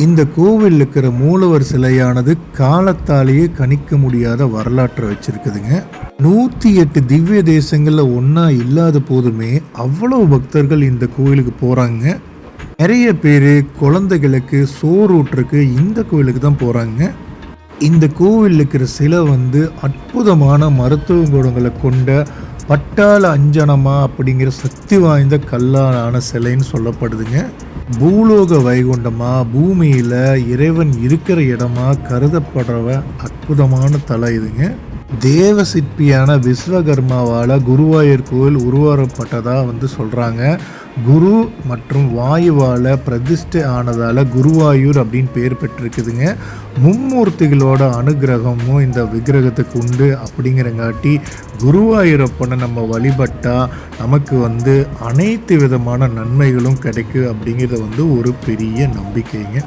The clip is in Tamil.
இந்த கோவில் இருக்கிற மூலவர் சிலையானது காலத்தாலேயே கணிக்க முடியாத வரலாற்றை வச்சிருக்குதுங்க. 108 திவ்ய தேசங்கள்ல ஒன்னா இல்லாத போதுமே அவ்வளவு பக்தர்கள் இந்த கோவிலுக்கு போறாங்க. நிறைய பேர் குழந்தைகளுக்கு சோறு ஊட்டுறதுக்கு இந்த கோவிலுக்கு தான் போறாங்க. இந்த கோவில் இருக்கிற சிலை அற்புதமான மருத்துவ குணங்களை கொண்ட பட்டாள அஞ்சனமா அப்படிங்கிற சக்தி வாய்ந்த கல்லாலான சிலைன்னு சொல்லப்படுதுங்க. பூலோக வைகுண்டமா, பூமியில இறைவன் இருக்கிற இடமா கருதப்படுற அற்புதமான தலை இதுங்க. தேவ சிற்பியான விஸ்வகர்மாவால் குருவாயூர் கோவில் உருவாக்கப்பட்டதா சொல்றாங்க. குரு மற்றும் வாயுவால் பிரதிஷ்டை ஆனதால் குருவாயூர் அப்படின்னு பேர் பெற்றிருக்குதுங்க. மும்மூர்த்திகளோட அனுகிரகமும் இந்த விக்கிரகத்துக்கு உண்டு. அப்படிங்கிறங்காட்டி குருவாயூரப்பனை நம்ம வழிபட்டால் நமக்கு அனைத்து விதமான நன்மைகளும் கிடைக்கும் அப்படிங்கிறது ஒரு பெரிய நம்பிக்கைங்க.